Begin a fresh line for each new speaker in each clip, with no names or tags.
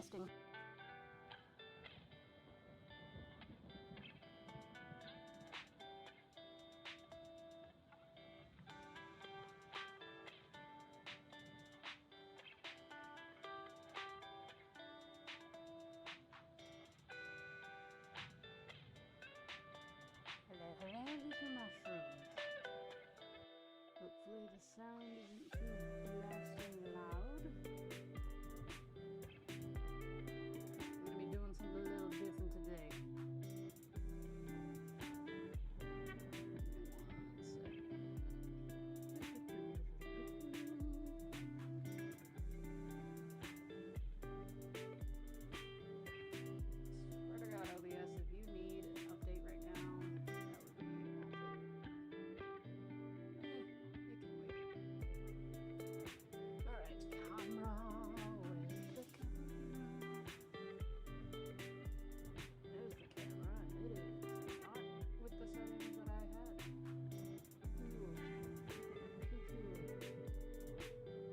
testing. Hello, little mushrooms. Hopefully the sound isn't too blasting loud. I'm gonna be doing something a little different today. Swear to God, OBS, if you need an update right now, that would be it can wait. Alright, camera, where's the camera? There's the camera, and it is not with the settings that I had. Cool.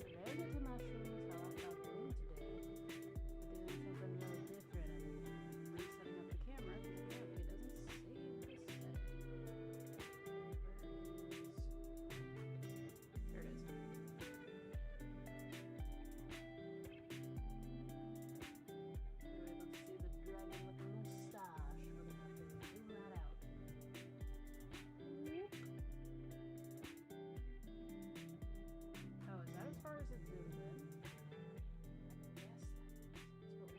Hello, little mushrooms, how are y'all doing today? We're doing something really different and resetting up the camera because apparently it doesn't save the setting. There it is. Anyway, let's see the dragon with the moustache. We're gonna have to zoom that out. Whoop. Oh, is that as far as it zooms in? Yes,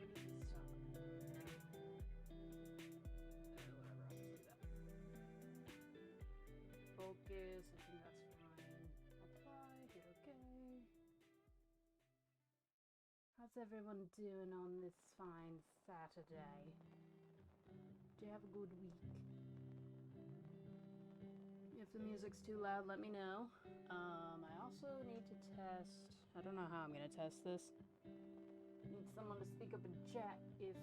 that is. But when does it stop? Whatever, I'll just do that. Focus, I think that's fine. Apply, hit OK. How's everyone doing on this fine Saturday? Do you have a good week? If the music's too loud, let me know. I also need to test. I don't know how I'm gonna test this. Need someone to speak up in chat if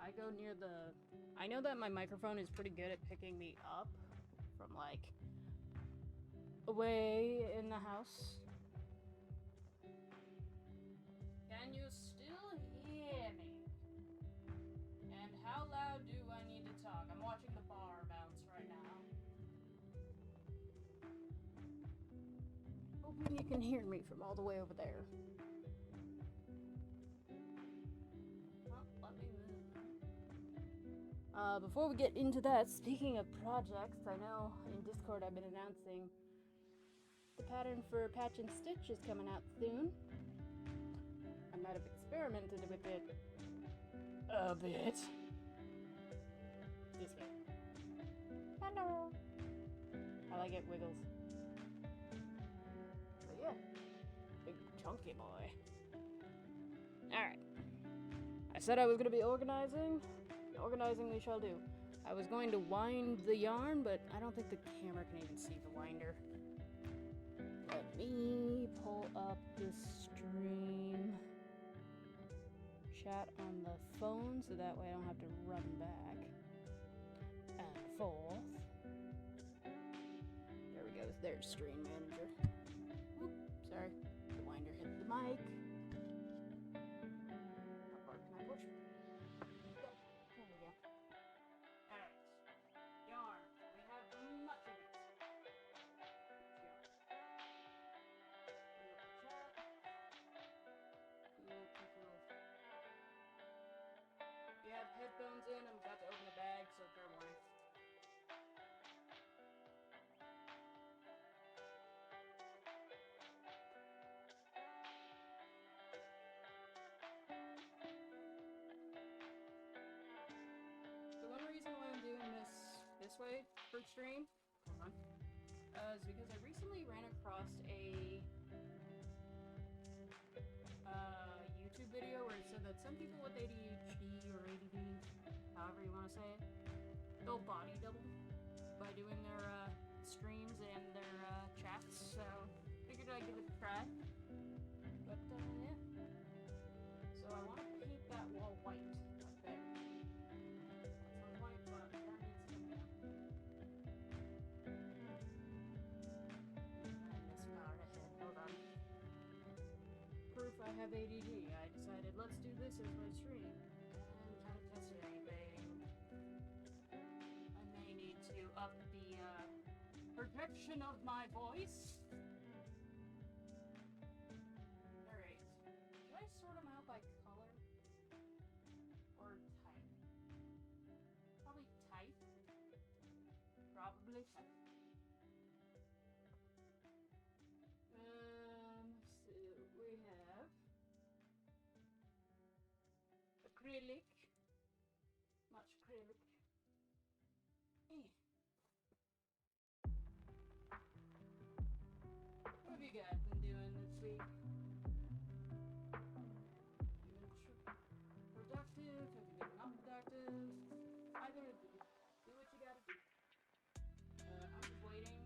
I go near the. I know that my microphone is pretty good at picking me up from like away in the house. Can you still hear me? And how loud do I need to talk? I'm watching the bar bounce right now. Hoping you can hear me from all the way over there. Well, let me move. Before we get into that, speaking of projects, I know in Discord I've been announcing the pattern for Patch and Stitch is coming out soon. I might have experimented with it a bit. This way. Hello. I like it wiggles. But yeah, big chunky boy. Alright. I said I was going to be organizing. Organizing we shall do. I was going to wind the yarn, but I don't think the camera can even see the winder. Let me pull up the stream chat on the phone so that way I don't have to run back and forth. There we go. There's Stream Manager. Whoop, sorry, the winder hit the mic. How far can I push? There we go. Alright. Yarn. We have much of it. If you have headphones in, I'm about to open the bag, so fair warning. The one reason why I'm doing this way for stream, hold on, is because I recently ran across a YouTube video where it said that some people with ADHD or ADD, however you want to say it, they'll body double by doing their streams and their chats, so figured I'd give it a try. But yeah. So I want to paint that wall white up there. That's not white, but that needs to come down. I mismounted ahead. Hold on. Proof I I have ADD. I decided, let's do this as my stream. And haven't tested anything. I may need to up the projection of my voice. Alright. Should I sort them out by color? Or type? Probably type. Probably type. So we have acrylic, much acrylic. What have you guys been doing this week? Productive? Have you been not productive? Either of you. Do what you gotta do. I'm just waiting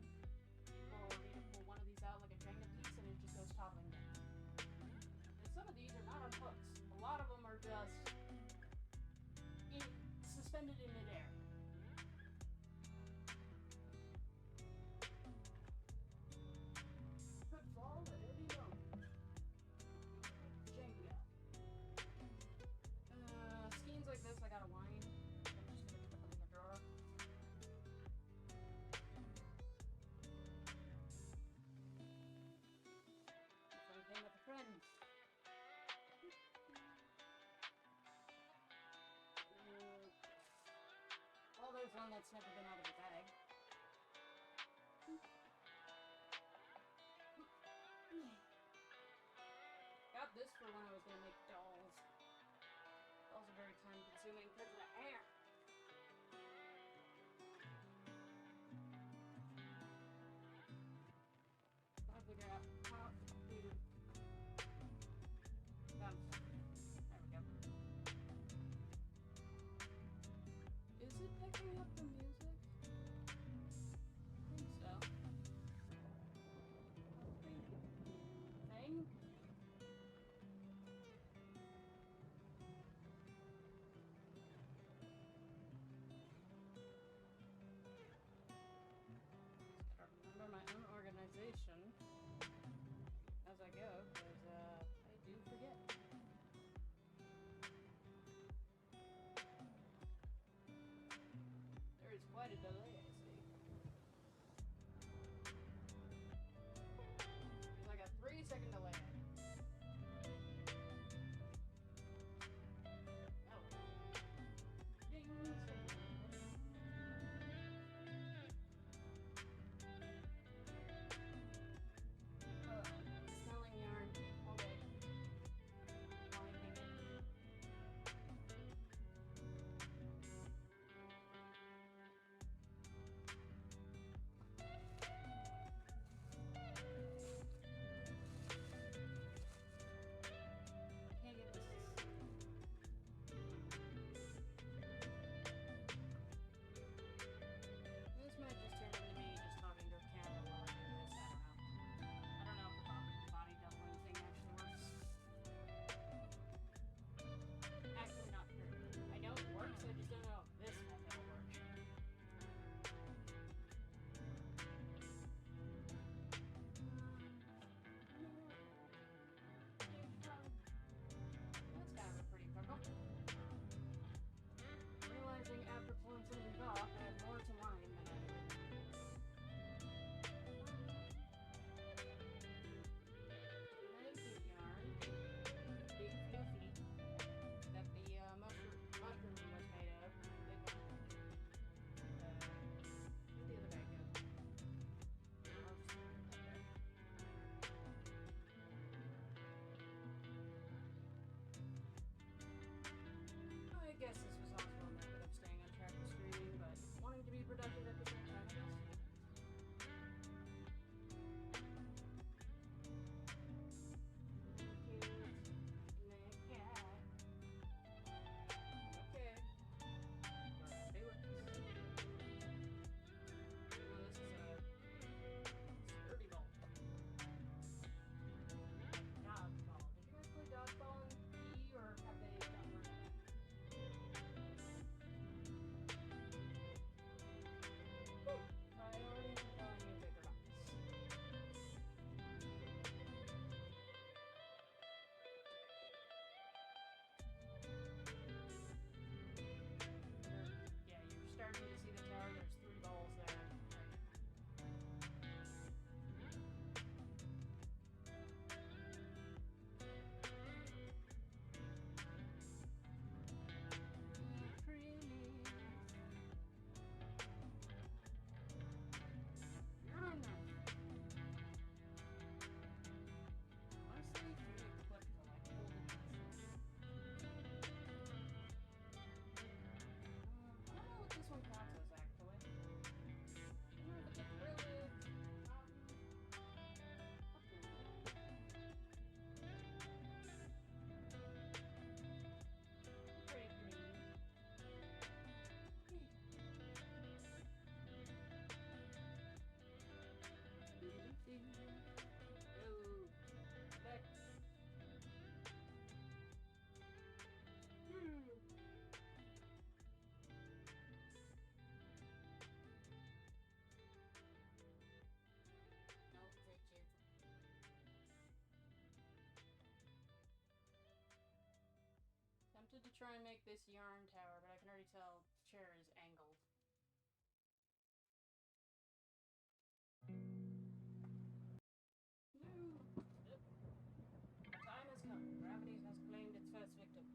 for me to pull one of these out like a Jenga piece and it just goes toppling down. And some of these are not on hooks. A lot of them are just suspended in midair. Could fall at any moment. Jenga. Skeins like this I gotta wind. I'm just gonna put them in the drawer. Same thing with the friends. Well, there's one that's never been out of the bag. Got this for when I was gonna make dolls. Dolls are very time consuming because of the hair. Gotta figure out how to do. Done. There we go. Is it picking up the music? I think so. Thing? Remember my own organization as I go, because I do forget. There is quite a delay, I see. There's like a 3-second delay. Oh. Ding. Smelling yarn all day. Winding it. tempted to try and make this yarn tower, but I can already tell the chair is angled. No! Yep. Time has come. Gravity has claimed its first victim.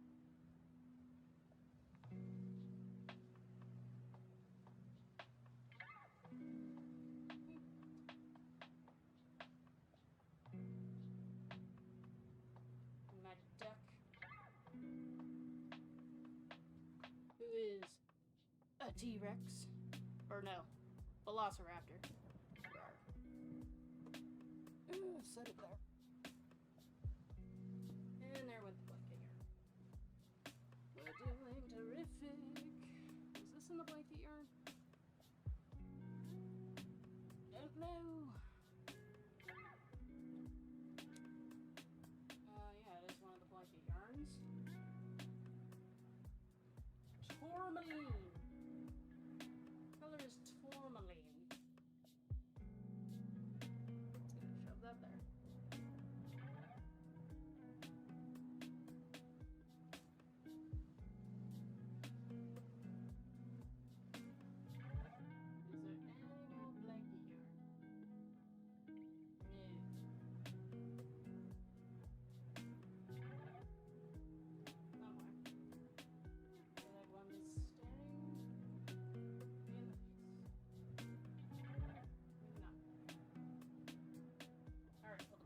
My duck, who is a T-Rex, or no, Velociraptor. Set it there. And there went the blanket yarn. We're doing terrific. Is this in the blanket yarn? Don't know. Yeah, it is one of the blanket yarns. Tourmaline. Color is tourmaline. Just gonna shove that there.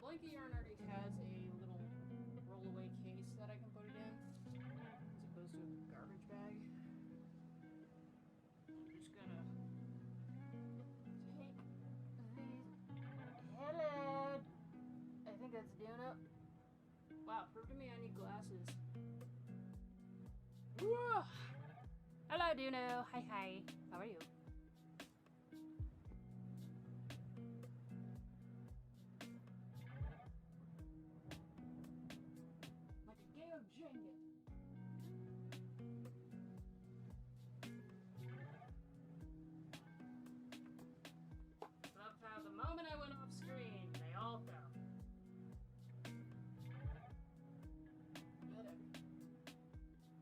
Blanket yarn already has a little roll-away case that I can put it in, as opposed to a garbage bag. I'm just gonna take these. Hello! I think that's Duna. Wow, prove to me I need glasses. Whoa! Hello, Duno. Hi, hi. How are you? The moment I went off screen, they all fell. Whatever.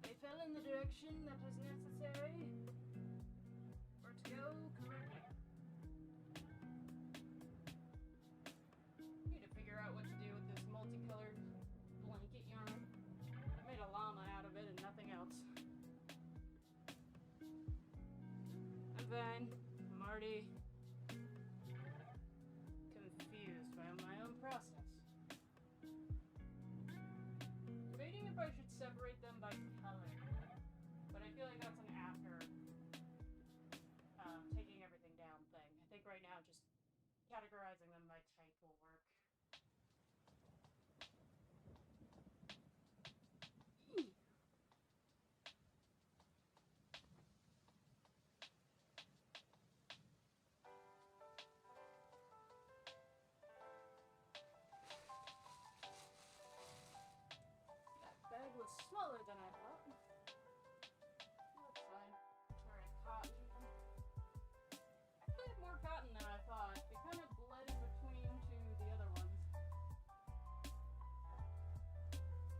They fell in the direction that was necessary for it to go correctly. Need to figure out what to do with this multicolored blanket yarn. I made a llama out of it and nothing else. I'm fine. I'm already confused by my own process. Debating if I should separate them by color, but I feel like that's an after taking everything down thing. I think right now just categorizing them by type will work. Was smaller than I thought. That's fine. Alright, cotton. Actually, I have more cotton than I thought. It kind of bled in between to the other ones.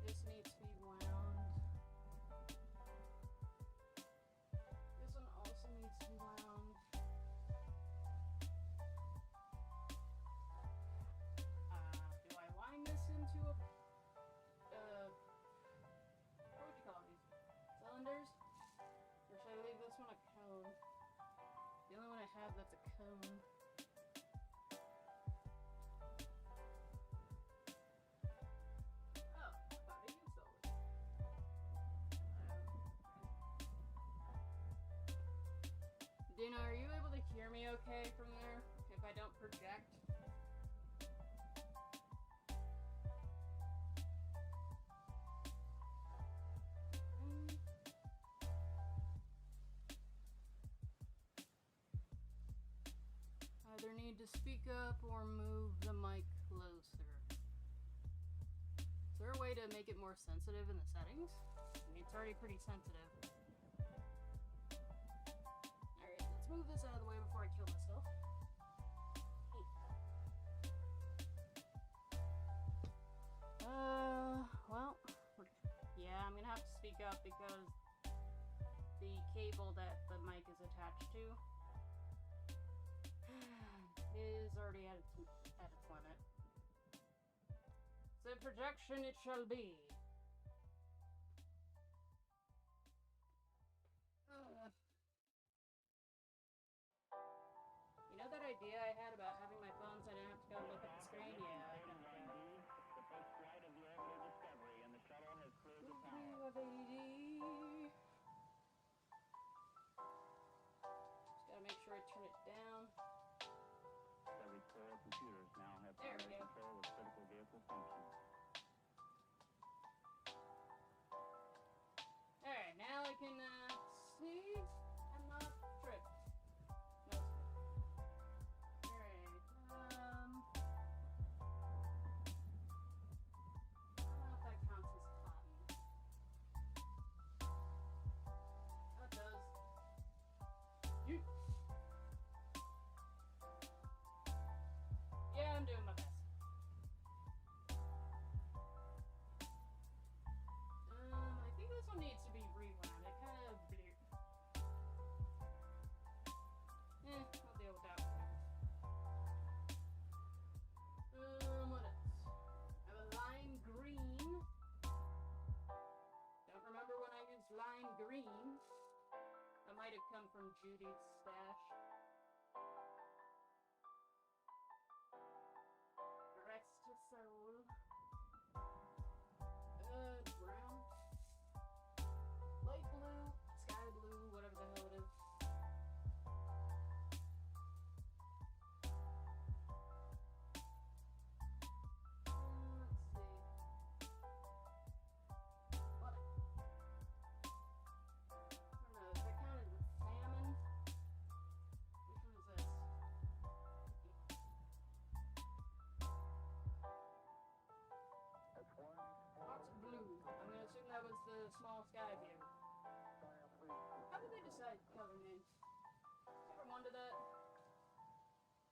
This needs to be wound. This one also needs to be wound. Do I line this into a cylinders? Or should I leave this one a cone? The only one I have that's a cone. Oh, I thought I used all this. Dina, are you able to hear me okay from there? If I don't project? Either need to speak up or move the mic closer. Is there a way to make it more sensitive in the settings? I mean, it's already pretty sensitive. Alright, let's move this out of the way before I kill myself. Well, yeah, I'm gonna have to speak up because the cable that the mic is attached to is already at its limit. So projection it shall be. You know that idea I had about having my phone so I didn't have to go look at the screen? Yeah, I know.
The first flight of the orbital Discovery, and the shuttle has cleared the tower.
Just gotta make sure I turn it down.
Discovery's core computers now have primary control of critical vehicle functions.
Alright, now I can see I'm not tripped. No. Alright, I don't know if that counts as cotton. That does. You. Yeah, I'm doing my best. I think this one needs to be rewound. It kind of blew. I'll deal with that. What else? I have a lime green. Don't remember when I used lime green. That might have come from Judy's stash. Rest to soul. Brown. Light blue, sky blue, whatever the hell it is. Let's see. What? I don't know, does that count as a salmon? Which one is this? Lots of blue. I'm gonna assume that was the small sky view. How did they decide color names? Ever wonder that?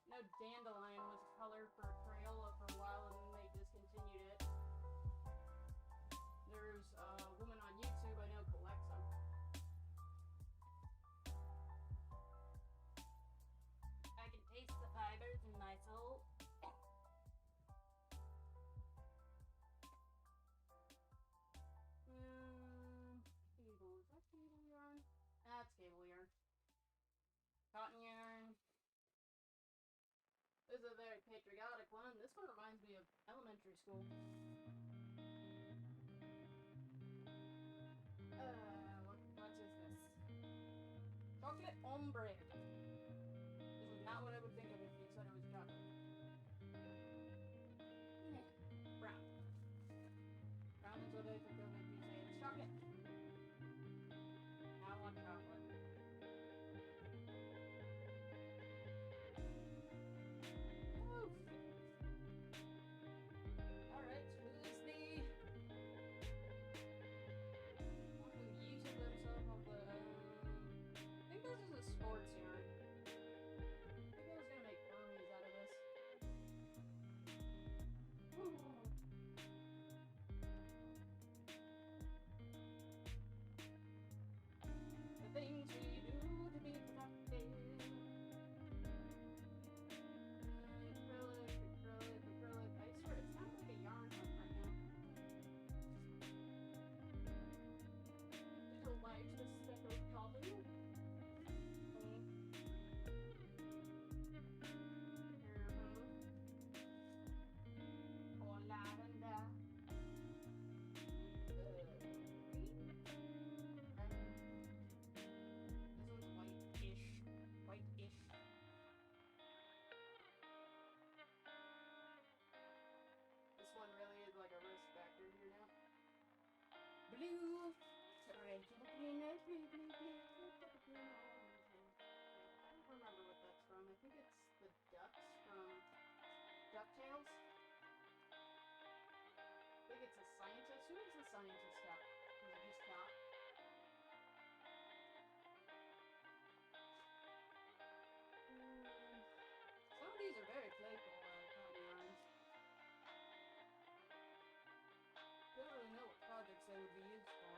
No, dandelion was a color for Crayola for a while and then they discontinued it. There's a woman on YouTube I know collects them. I can taste the fibers in my soul. Cable. Is that cable yarn? That's cable yarn. Cotton yarn. This is a very patriotic one. This one reminds me of elementary school. What is this? Chocolate ombre. This is not what I would think of if you said it was chocolate. Brown. Brown is what I think of if you say it's chocolate. I want chocolate. Woo! Alright, so who is the one who uses themselves on the I think this is a sports yarn. I think I was gonna make Burmese out of this. Woo. The things we do to be productive. Acrylic. I swear, it sounds like a yarn hunt right now. Little lights with speckled cotton. Or lavender. Green. This one's white-ish. White-ish. This one really is like a risk factor here now. Blue. I don't remember what that's from. I think it's the ducks from DuckTales. I think it's a scientist. Who is the scientist duck? Is it just Doc? Some of these are very playful cotton yarns. Don't really know what projects they would be used for.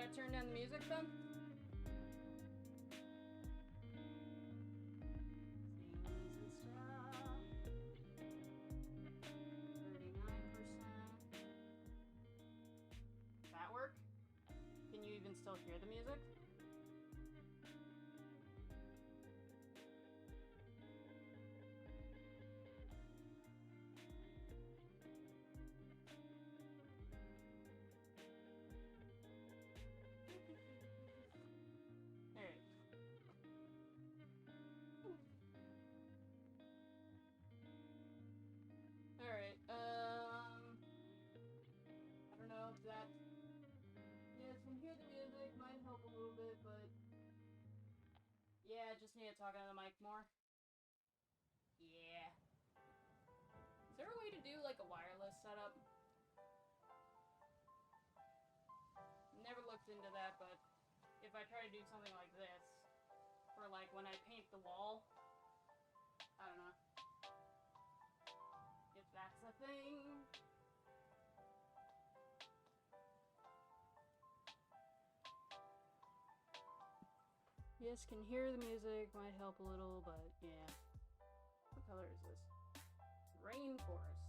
I turn down the music then? That work? Can you even still hear the music? Alright, I don't know if that... Yeah, you can hear the music, might help a little bit, but... Yeah, I just need to talk into the mic more. Yeah. Is there a way to do, like, a wireless setup? Never looked into that, but if I try to do something like this, or like when I paint the wall, I don't know. If that's a thing. Yes, can hear the music, might help a little, but yeah. What color is this? Rainforest.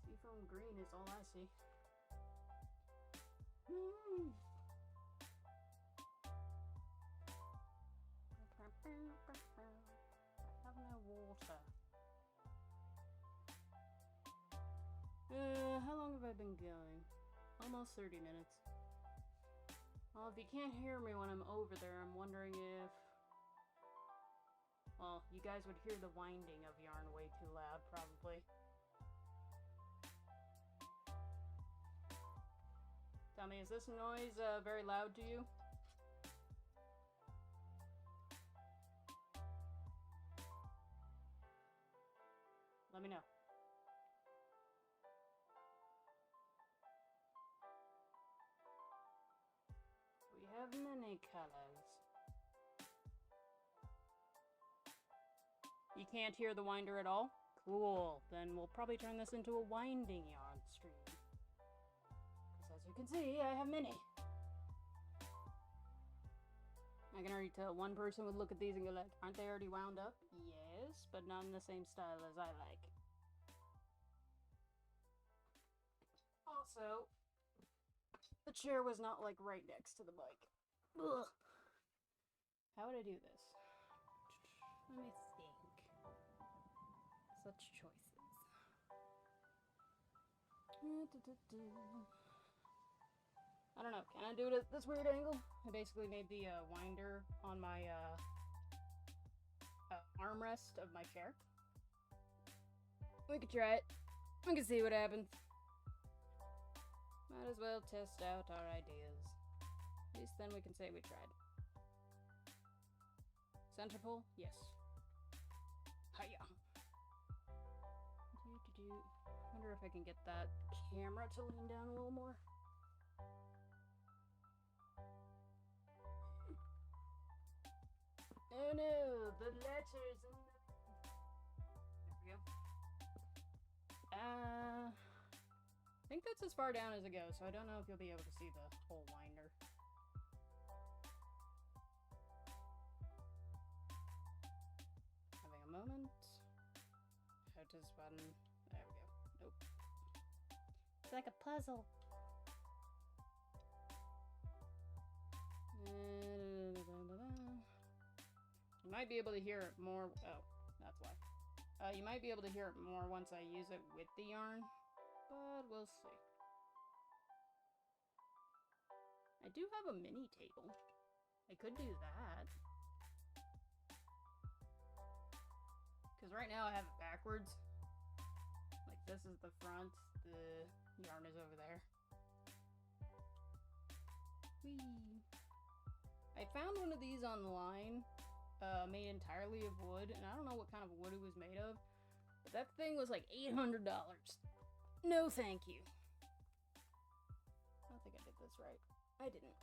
Seafoam green is all I see. I have no water. How long have I been going? Almost 30 minutes. Well, if you can't hear me when I'm over there, I'm wondering if... Well, you guys would hear the winding of yarn way too loud, probably. Tell me, is this noise very loud to you? Let me know. We have many colors. You can't hear the winder at all? Cool. Then we'll probably turn this into a winding yarn stream. Because as you can see, I have many. I can already tell one person would look at these and go like, aren't they already wound up? Yes, but not in the same style as I like. Also, the chair was not like right next to the mic. Ugh. How would I do this? Let me think. Such choices. I don't know. Can I do it at this weird angle? I basically made the winder on my armrest of my chair. We could try it. We can see what happens. Might as well test out our ideas. At least then we can say we tried. Center pull? Yes. Hiya. Wonder if I can get that camera to lean down a little more. Oh no, the letters and the... There we go. I think that's as far down as it goes, so I don't know if you'll be able to see the whole winder. Having a moment. How does button? There we go. Nope. It's like a puzzle. You might be able to hear it more. Oh, that's why. You might be able to hear it more once I use it with the yarn, but we'll see. I do have a mini table. I could do that. Because right now I have it backwards. Like this is the front, the yarn is over there. Whee! I found one of these online, made entirely of wood, and I don't know what kind of wood it was made of, but that thing was like $800. No thank you. I don't think I did this right. I didn't.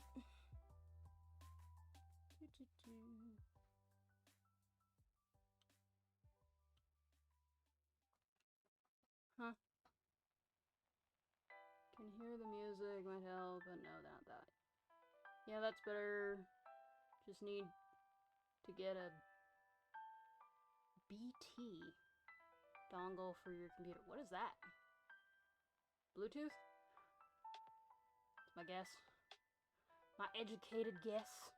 Huh? Can hear the music, might help, but no, not that. Yeah, that's better. Just need to get a BT dongle for your computer. What is that? Bluetooth? That's my guess. My educated guess.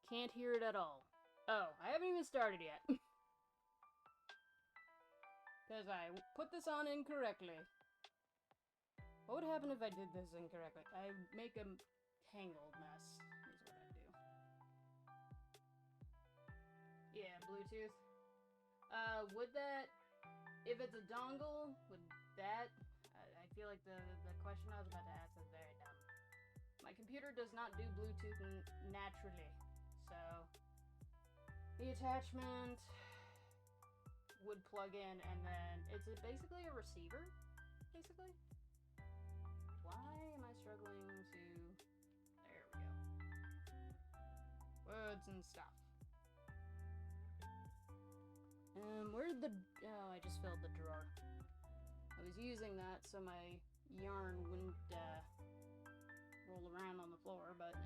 Can't hear it at all. Oh, I haven't even started yet. Because I put this on incorrectly. What would happen if I did this incorrectly? I'd make a tangled mess, is what I'd do. Yeah, Bluetooth. Would that, if it's a dongle, would that, I feel like the question I was about to ask is very dumb. My computer does not do Bluetooth naturally, so the attachment would plug in, and then it's basically a receiver, basically. Why am I struggling to... There we go. Words and stuff. Where'd the... Oh, I just filled the drawer. I was using that so my yarn wouldn't roll around on the floor, but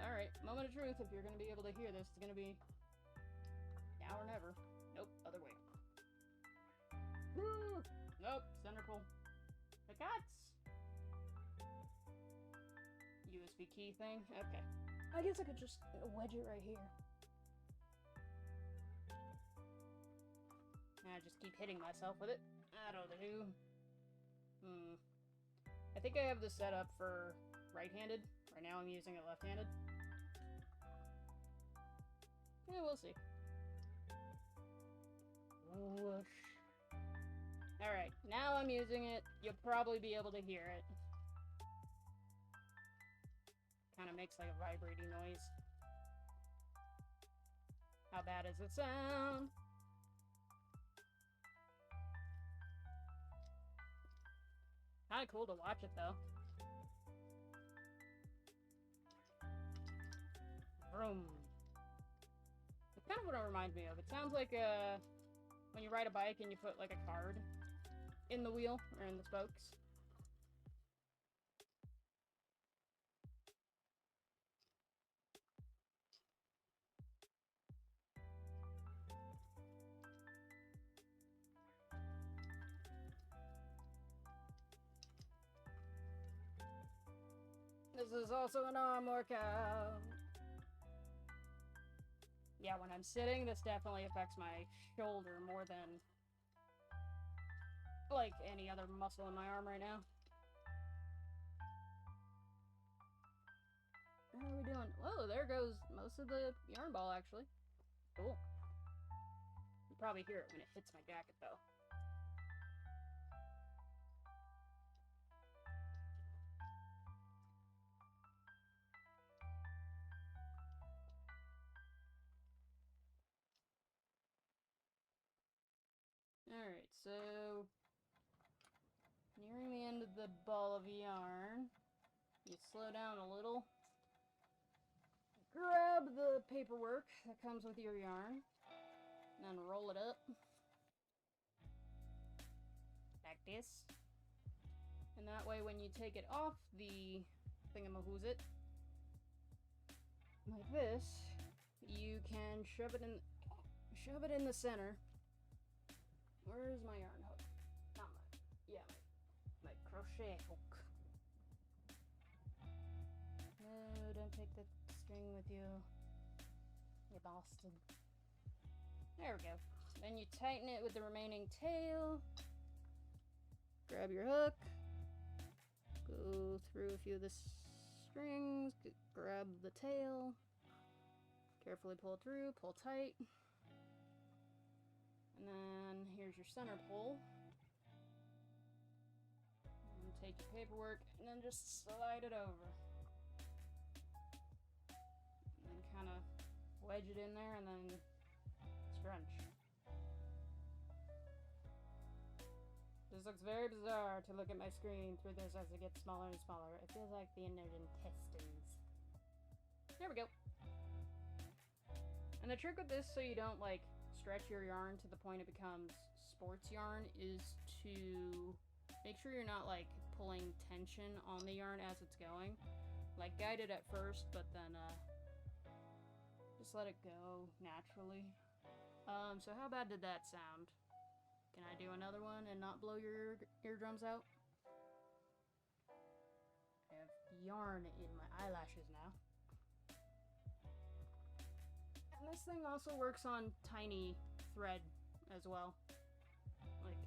alright. Moment of truth. If you're going to be able to hear this, it's going to be now or never. Nope, other way. Woo! Nope, center pull. The cats! USB key thing? Okay. I guess I could just wedge it right here. I just keep hitting myself with it. I don't know. I think I have this set up for right-handed. Right now I'm using it left-handed. Yeah, we'll see. Whoosh. Alright, now I'm using it. You'll probably be able to hear it. Kind of makes like a vibrating noise. How bad does it sound? Kind of cool to watch it though. Vroom. It's kind of what it reminds me of. It sounds like when you ride a bike and you put like a card in the wheel or in the spokes. This is also an arm workout. Yeah, when I'm sitting, this definitely affects my shoulder more than like any other muscle in my arm right now. How are we doing? Whoa, there goes most of the yarn ball actually. Cool. You probably hear it when it hits my jacket though. Alright, so nearing the end of the ball of yarn, you slow down a little, grab the paperwork that comes with your yarn, and then roll it up like this. And that way when you take it off the thingamahoosit, like this, you can shove it in the center. Where's my yarn hook? Not my, yeah, my crochet hook. No, don't take the string with you, you bastard. There we go. Then you tighten it with the remaining tail. Grab your hook. Go through a few of the strings. Grab the tail. Carefully pull through. Pull tight. And then here's your center pull. And take your paperwork and then just slide it over. And then kind of wedge it in there and then scrunch. This looks very bizarre to look at my screen through this as it gets smaller and smaller. It feels like the inner intestines. There we go. And the trick with this, so you don't like stretch your yarn to the point it becomes sports yarn, is to make sure you're not like pulling tension on the yarn as it's going. like guided at first, but then just let it go naturally. So how bad did that sound? Can I do another one and not blow your eardrums out? I have yarn in my eyelashes now. And this thing also works on tiny thread as well. Like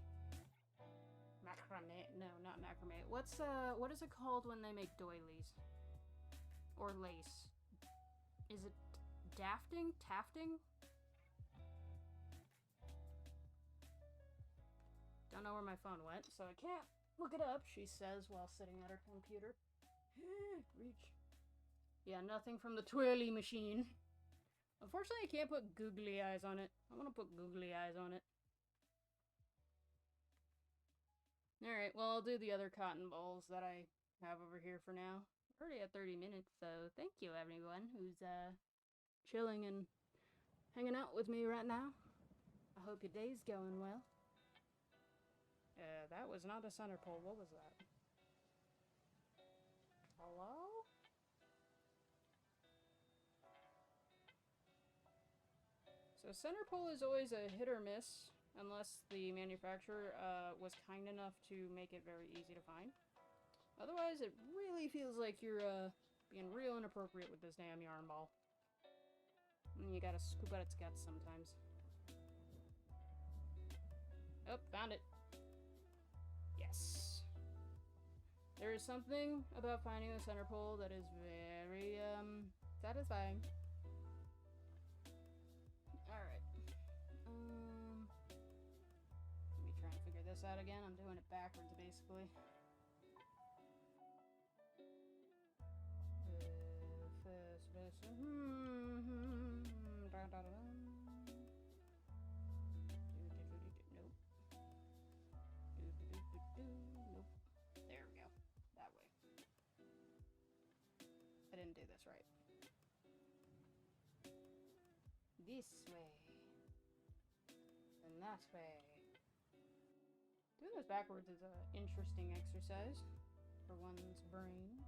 macrame. No, not macrame. What is it called when they make doilies? Or lace? Is it dafting? Tafting? Don't know where my phone went, so I can't look it up, she says while sitting at her computer. Reach. Yeah, nothing from the twirly machine. Unfortunately, I can't put googly eyes on it. I want to put googly eyes on it. Alright, well, I'll do the other cotton balls that I have over here for now. We're already at 30 minutes, so thank you everyone who's chilling and hanging out with me right now. I hope your day's going well. That was not a center pole. What was that? Hello? So center pole is always a hit or miss, unless the manufacturer was kind enough to make it very easy to find. Otherwise, it really feels like you're being real inappropriate with this damn yarn ball. And you gotta scoop out its guts sometimes. Oh, found it. Yes. There is something about finding the center pole that is very, satisfying. Alright. Let me try and figure this out again. I'm doing it backwards, basically. Didn't do this right. This way. And that way. Doing this backwards is an interesting exercise for one's brain.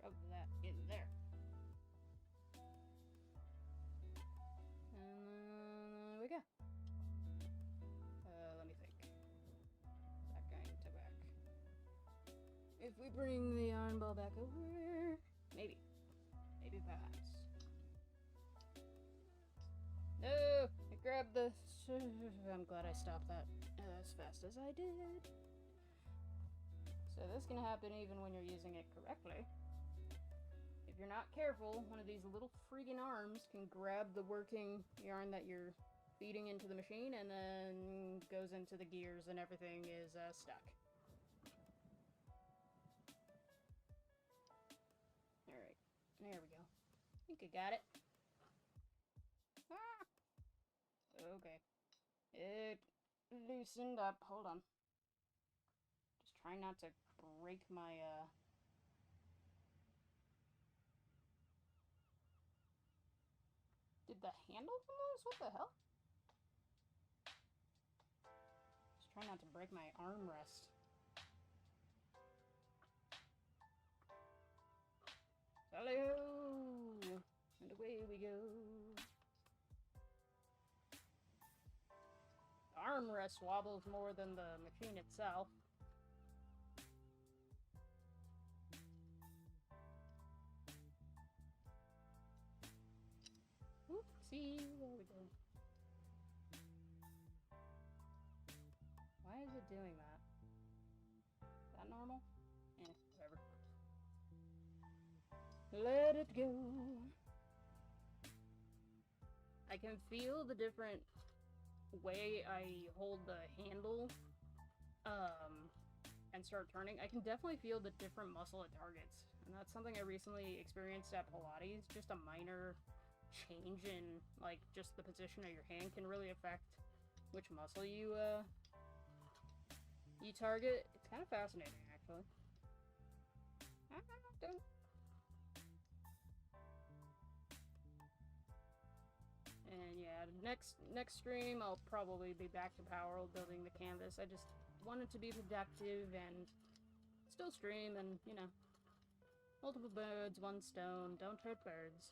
Shove that in there. And there we go. Let me think. Back going to back. If we bring the yarn ball back over, maybe perhaps. No, I grabbed the. I'm glad I stopped that as fast as I did. So this can happen even when you're using it correctly. If you're not careful, one of these little freaking arms can grab the working yarn that you're feeding into the machine and then goes into the gears and everything is stuck. Alright, there we go. I think I got it. Ah! Okay. It loosened up. Hold on. Just trying not to break my, Did the handle come loose? What the hell? Just trying not to break my armrest. Hello! And away we go. The armrest wobbles more than the machine itself. Oopsie, there we go. Why is it doing that? Is that normal? Eh, whatever. Let it go. I can feel the different way I hold the handle and start turning. I can definitely feel the different muscle it targets. And that's something I recently experienced at Pilates. Just a minor change in like just the position of your hand can really affect which muscle you target. It's kind of fascinating, actually. Don't. And yeah, next stream I'll probably be back to power building the canvas. I just wanted to be productive and still stream and, you know, multiple birds, one stone. Don't hurt birds.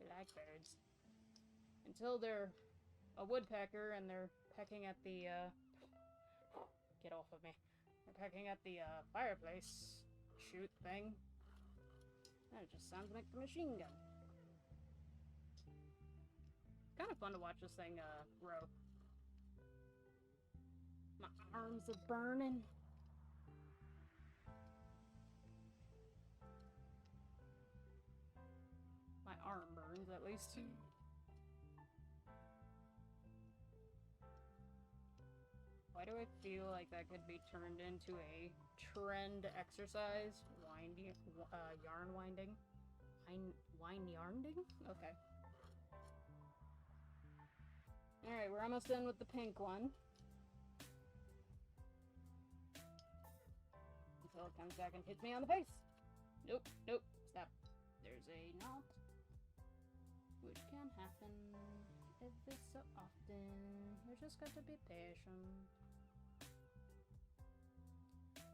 I like birds. Until they're a woodpecker and they're pecking at the, get off of me. They're pecking at the, fireplace shoot thing. That just sounds like a machine gun. Kind of fun to watch this thing, grow. My arms are burning. My arm burns, at least. Why do I feel like that could be turned into a trend exercise? Yarn winding? Wine yarning? Okay. Alright, we're almost done with the pink one. Until it comes back and hits me on the face. Nope, nope, stop. There's a knot. Which can happen every so often. You just got to be patient.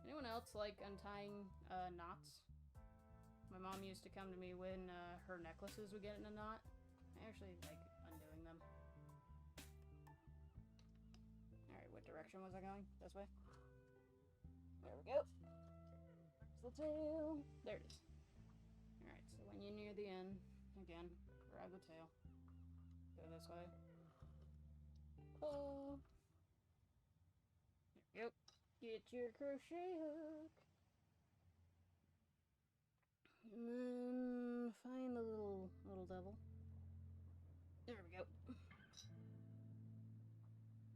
Anyone else like untying knots? My mom used to come to me when her necklaces would get in a knot. I actually like undoing them. Alright, what direction was I going? This way? There we go. There's the tail. There it is. Alright, so when you're near the end, again, grab the tail. Go this way. Pull. There we go. Get your crochet hook. And then find the little devil. There we go.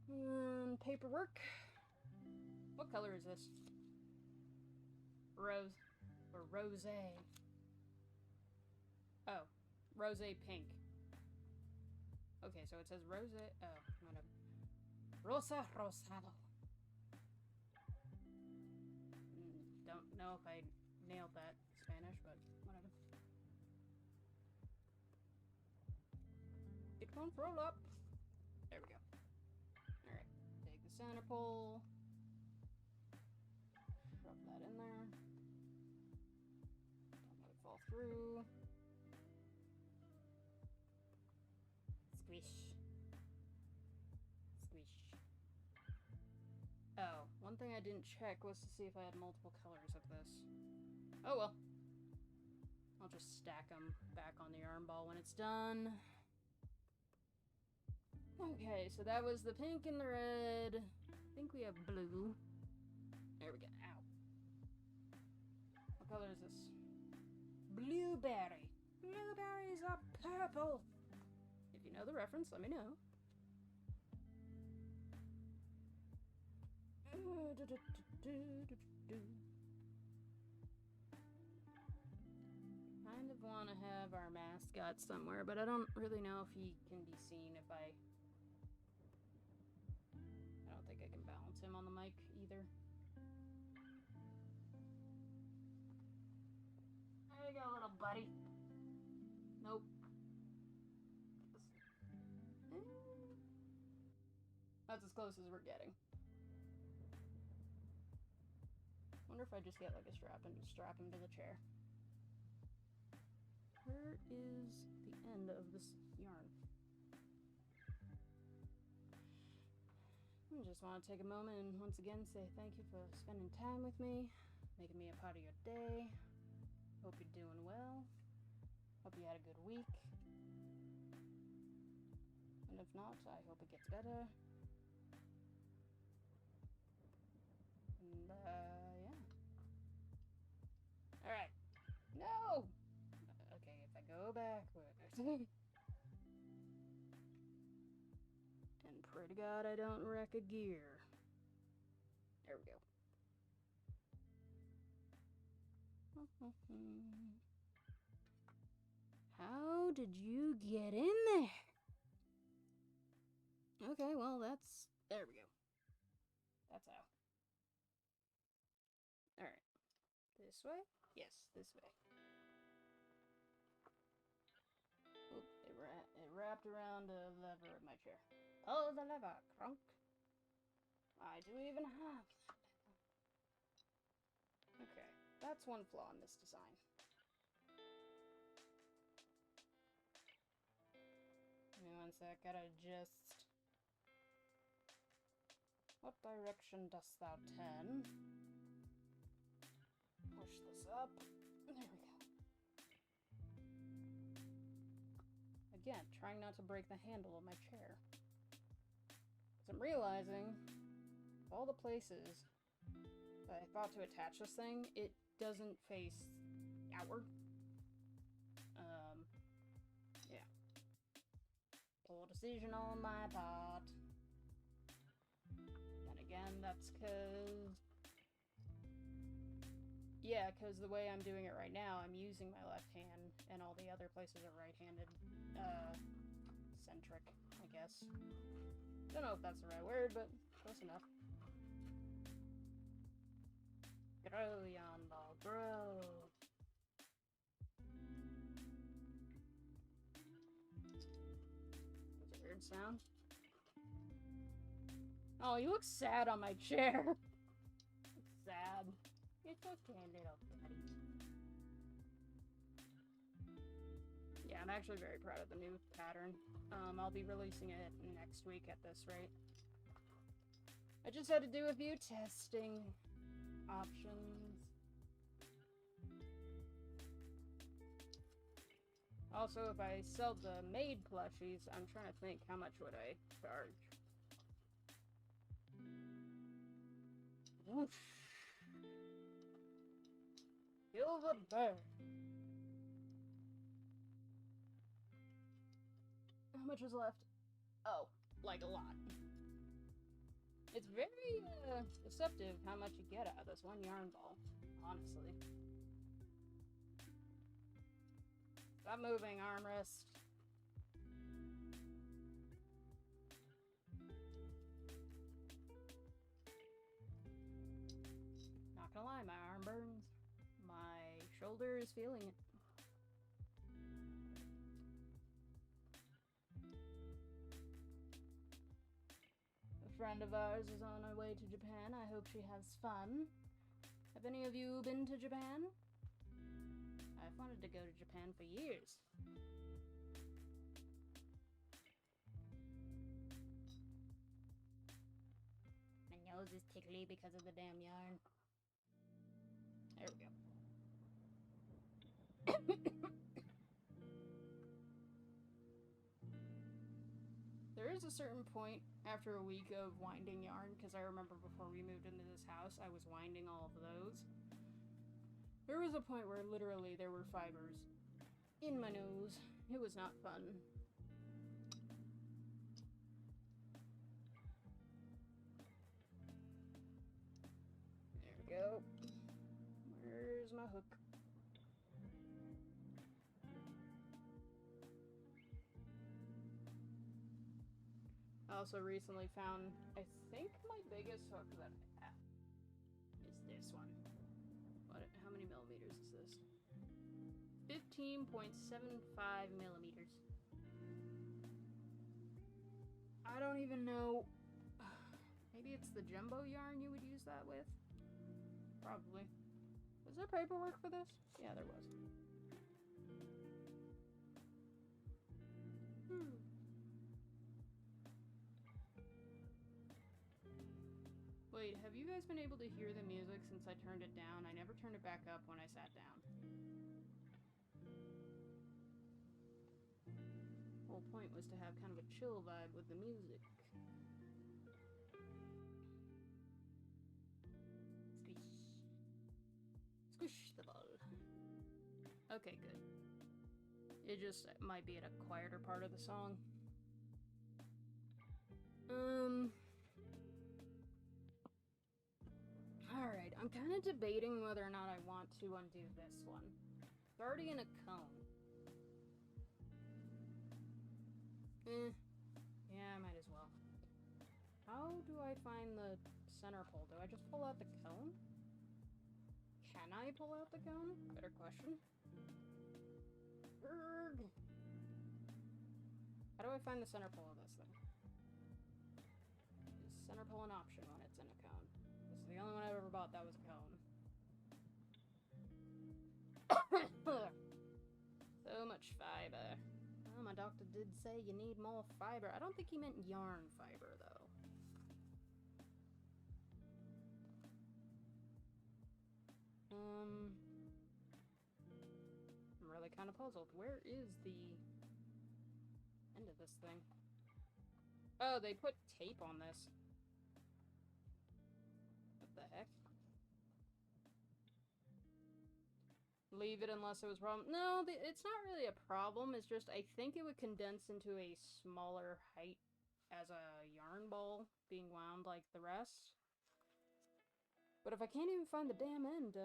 And paperwork. What color is this? Rose. Or rose. Oh. Rose pink. Okay, so it says rose. Oh, whatever. Rosa rosado. Don't know if I nailed that Spanish, but whatever. It won't roll up. There we go. Alright, take the center pole. Drop that in there. Don't let it fall through. Squish. Squish. Oh, one thing I didn't check was to see if I had multiple colors of this. Oh well. I'll just stack them back on the yarn ball when it's done. Okay, so that was the pink and the red. I think we have blue. There we go. Ow. What color is this? Blueberry. Blueberries are purple. If you know the reference, let me know. Kind of want to have our mascot somewhere, but I don't really know if he can be seen if I don't think I can balance him on the mic either. There you go, little buddy. Nope. That's as close as we're getting. Wonder if I just get like a strap and just strap him to the chair. Where is the end of this yarn? I just want to take a moment and once again say thank you for spending time with me, making me a part of your day. Hope you're doing well. Hope you had a good week. And if not, I hope it gets better. And, yeah. Alright. No! Okay, if I go backwards. And pray to God I don't wreck a gear. There we go. How did you get in there? Okay, well, that's... There we go. That's how. Alright. This way? Yes, this way. Oop, it wrapped around the lever of my chair. Oh, the lever, crunk. I do even have... That's one flaw in this design. Give me one sec, gotta just... What direction dost thou tend? Push this up. There we go. Again, trying not to break the handle of my chair. Because I'm realizing, all the places that I thought to attach this thing, it doesn't face outward. Yeah. Poor decision on my part. And again, that's because... Yeah, because the way I'm doing it right now, I'm using my left hand, and all the other places are right-handed, centric, I guess. Don't know if that's the right word, but close enough. Grow, yarn ball, grow! That's a weird sound. Oh, you look sad on my chair! Sad. It's okay, little buddy. Yeah, I'm actually very proud of the new pattern. I'll be releasing it next week at this rate. I just had to do a few testing options. Also, if I sell the made plushies, I'm trying to think how much would I charge. Whoosh. Kill the bird. How much is left? Oh, like a lot. It's very deceptive how much you get out of this one yarn ball, honestly. Stop moving, armrest. Not gonna lie, my arm burns. My shoulder is feeling it. A friend of ours is on her way to Japan. I hope she has fun. Have any of you been to Japan? I've wanted to go to Japan for years. My nose is tickly because of the damn yarn. There we go. There is a certain point after a week of winding yarn, because I remember before we moved into this house, I was winding all of those. There was a point where literally there were fibers in my nose. It was not fun. There we go. Where's my hook? I also recently found, I think my biggest hook that I have is this one. How many millimeters is this? 15.75 millimeters. I don't even know. Maybe it's the jumbo yarn you would use that with? Probably. Was there paperwork for this? Yeah, there was. Wait, have you guys been able to hear the music since I turned it down? I never turned it back up when I sat down. The whole point was to have kind of a chill vibe with the music. Squish. Squish the ball. Okay, good. It just might be at a quieter part of the song. Alright, I'm kind of debating whether or not I want to undo this one. It's already in a cone. Yeah, I might as well. How do I find the center pole? Do I just pull out the cone? Can I pull out the cone? Better question. Urgh. How do I find the center pole of this thing? Is center pole an option when it's in a cone? This is the only one I've ever bought that was a cone. did say you need more fiber. I don't think he meant yarn fiber, though. I'm really kind of puzzled. Where is the end of this thing? Oh, they put tape on this. What the heck? Leave it unless it was a problem. No, it's not really a problem. It's just I think it would condense into a smaller height as a yarn ball being wound like the rest. But if I can't even find the damn end,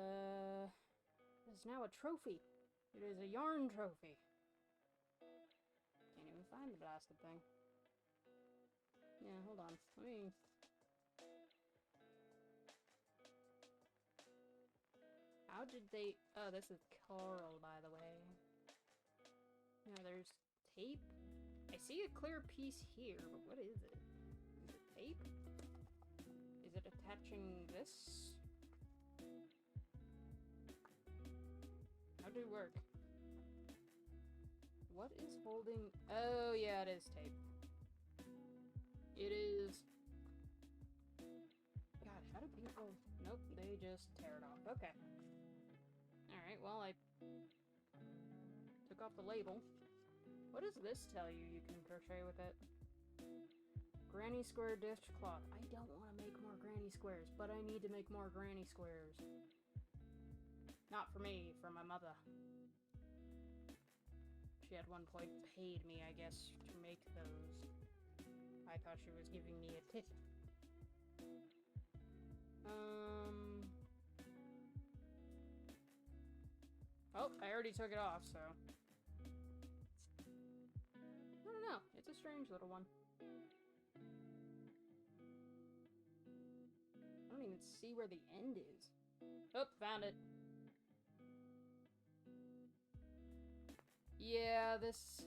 it's now a trophy. It is a yarn trophy. Can't even find the blasted thing. Yeah, hold on. Let me... How did they... Oh, this is coral, by the way. No, there's tape. I see a clear piece here, but what is it? Is it tape? Is it attaching this? How do it work? What is holding... Oh, yeah, it is tape. It is... God, how do people... Nope, they just tear it off. Okay. Alright, well, I took off the label. What does this tell you you can crochet with it? Granny square dishcloth. I don't want to make more granny squares, but I need to make more granny squares. Not for me, for my mother. She at one point paid me, I guess, to make those. I thought she was giving me a tip. Oh, I already took it off, so... I don't know. It's a strange little one. I don't even see where the end is. Oh, found it. Yeah, this...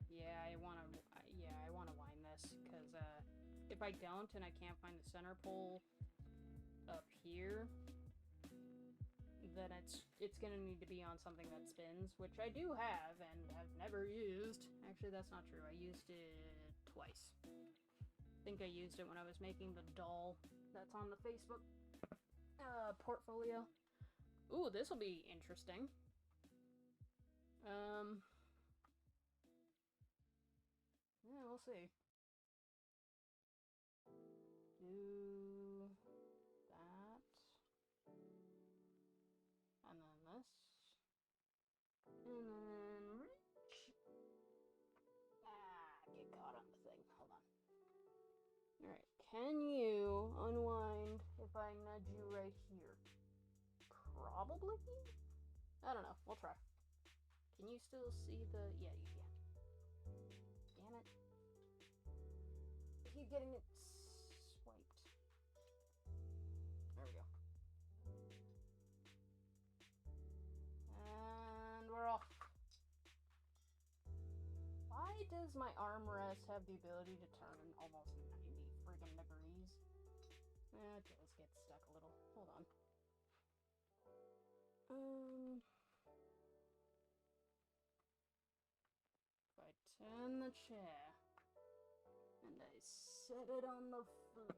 Yeah, I wanna wind this, because, if I don't and I can't find the center pole up here, then it's gonna need to be on something that spins, which I do have and have never used. Actually, that's not true. I used it twice. I think I used it when I was making the doll that's on the Facebook portfolio. Ooh, this will be interesting. Yeah, we'll see. Do that. And then this. And then reach. Get caught on the thing. Hold on. Alright, can you unwind if I nudge you right here? Probably? I don't know. We'll try. Can you still see the... Yeah, you can. Damn it. Keep getting it swiped. There we go. And we're off. Why does my armrest have the ability to turn almost 90 friggin' degrees? Okay, let's get stuck a little. Hold on. If I turn the chair and I set it on the floor.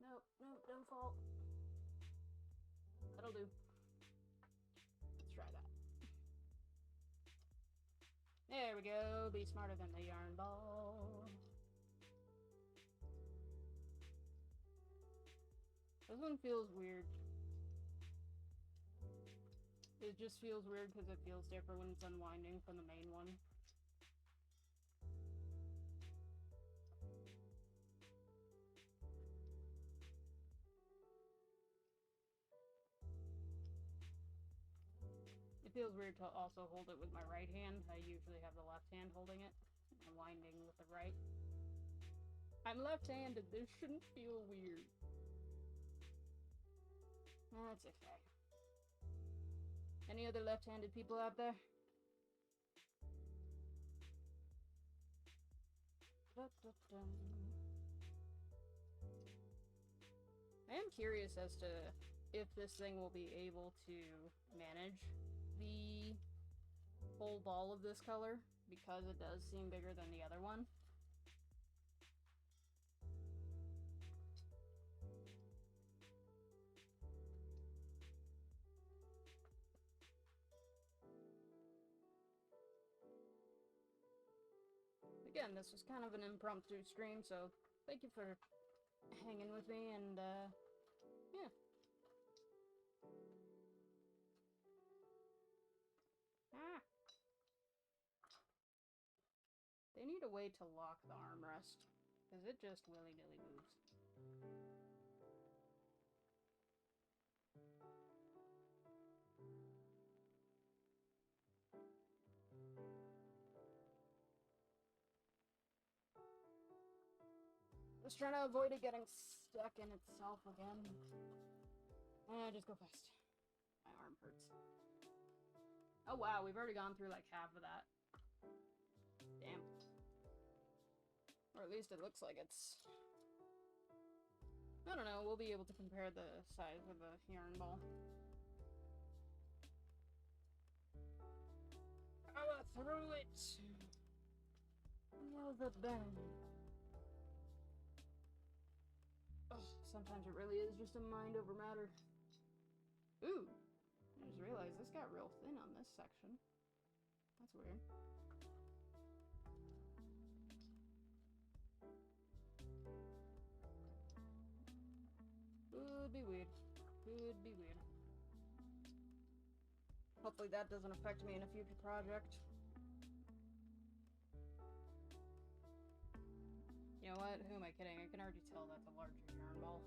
Nope, nope, don't fall. That'll do. Let's try that. There we go. Be smarter than the yarn ball. This one feels weird. It just feels weird because it feels different when it's unwinding from the main one. It feels weird to also hold it with my right hand. I usually have the left hand holding it and winding with the right. I'm left-handed. This shouldn't feel weird. That's okay. Any other left-handed people out there? I am curious as to if this thing will be able to manage the whole ball of this color because it does seem bigger than the other one. Again, this was kind of an impromptu stream, so thank you for hanging with me, and yeah. Ah! They need a way to lock the armrest, because it just willy-nilly moves. Just trying to avoid it getting stuck in itself again. Just go fast. My arm hurts. Oh wow, we've already gone through like half of that. Damn. Or at least it looks like it's... I don't know, we'll be able to compare the size of the yarn ball. Power through it! Feel the bend. Oh, sometimes it really is just a mind over matter. Ooh! I just realized this got real thin on this section. That's weird. Could be weird. Could be weird. Hopefully that doesn't affect me in a future project. You know what? Who am I kidding? I can already tell that's a larger yarn ball.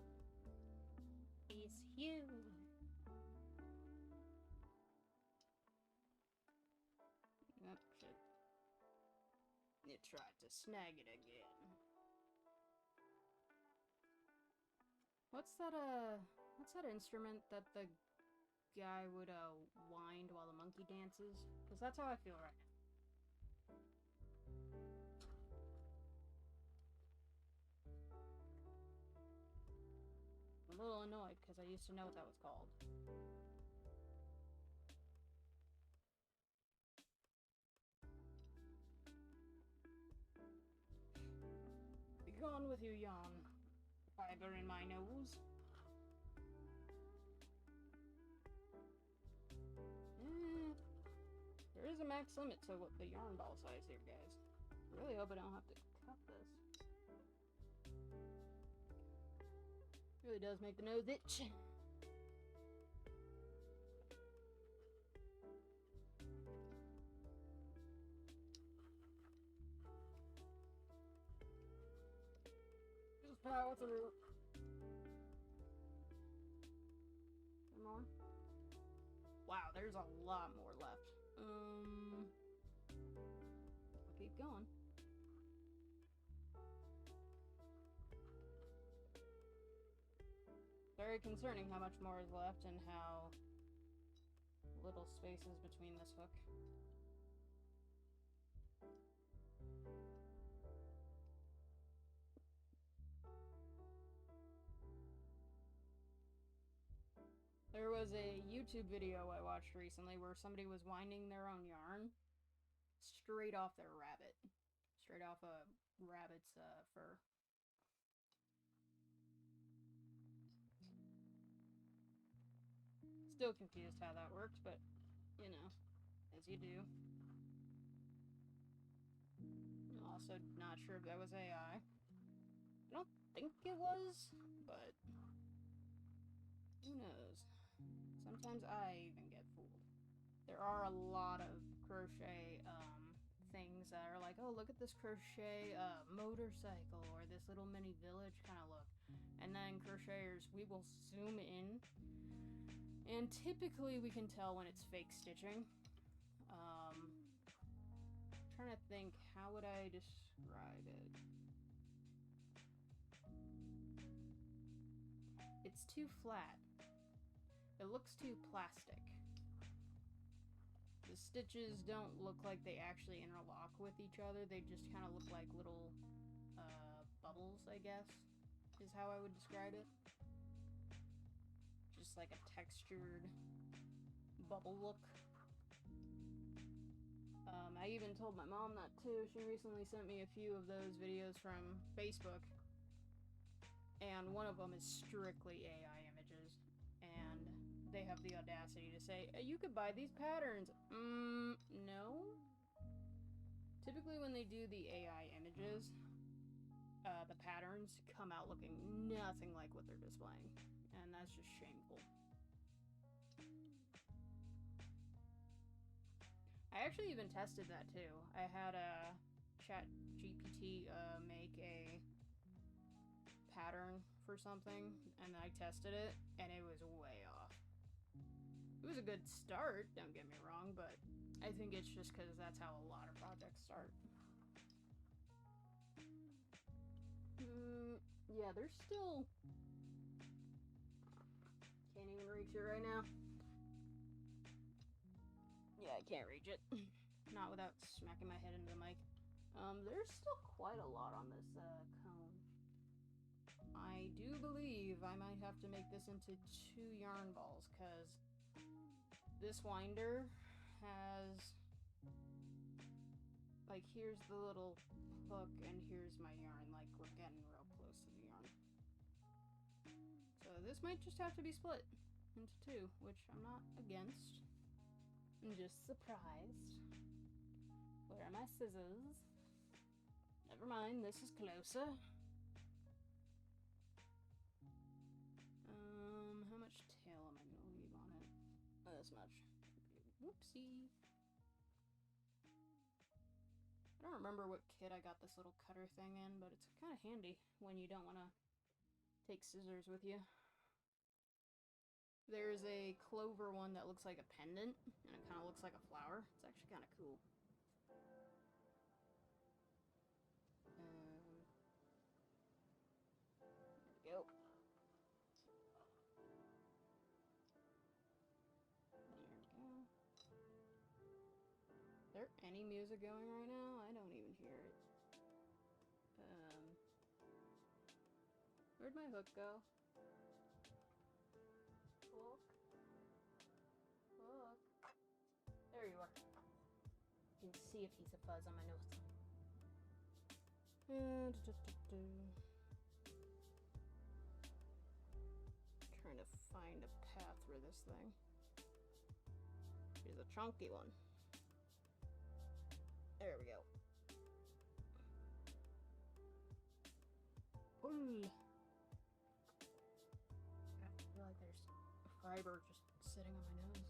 It's huge. Oh, shit. It tried to snag it again. What's that instrument that the guy would, wind while the monkey dances? Because that's how I feel right now. I'm a little annoyed because I used to know what that was called. Be gone with you, yawn. Fiber in my nose. There is a max limit to what the yarn ball size here, guys. I really hope I don't have to cut this. Really does make the nose itch. Just power through. Some more. Wow, there's a lot more left. I'll keep going. Very concerning how much more is left and how little space is between this hook. There was a YouTube video I watched recently where somebody was winding their own yarn straight off their rabbit. Straight off a rabbit's fur. Still confused how that worked, but, you know, as you do. Also not sure if that was AI. I don't think it was, but who knows. Sometimes I even get fooled. There are a lot of crochet things that are like, oh, look at this crochet motorcycle or this little mini village kind of look. And then crocheters, we will zoom in, and typically we can tell when it's fake stitching. Trying to think, how would I describe it? It's too flat. It looks too plastic. The stitches don't look like they actually interlock with each other. They just kind of look like little bubbles, I guess, is how I would describe it. Just like a textured bubble look. I even told my mom that too. She recently sent me a few of those videos from Facebook. And one of them is strictly AI images. And they have the audacity to say, you could buy these patterns. No. Typically when they do the AI images, the patterns come out looking nothing like what they're displaying. And that's just shameful. I actually even tested that too. I had a ChatGPT make a pattern for something, and I tested it, and it was way off. It was a good start, don't get me wrong, but I think it's just because that's how a lot of projects start. Yeah, there's still... Can't even reach it right now. Yeah, I can't reach it. Not without smacking my head into the mic. There's still quite a lot on this cone. I do believe I might have to make this into 2 yarn balls, because this winder has... Like, here's the little hook, and here's my yarn. Like, we're getting real close to the yarn. So this might just have to be split into 2, which I'm not against. I'm just surprised. Where are my scissors? Never mind, this is closer. How much tail am I gonna leave on it? This much. Whoopsie. I don't remember what kit I got this little cutter thing in, but it's kind of handy when you don't want to take scissors with you. There's a clover one that looks like a pendant, and it kind of looks like a flower. It's actually kind of cool. There we go. Is there any music going right now? I don't even hear it. Where'd my hook go? Hook. Hook. There you are. You can see if he's a fuzz on my nose. Trying to find a path for this thing. Here's a chunky one. There we go. Pull. I feel like there's a fiber just sitting on my nose.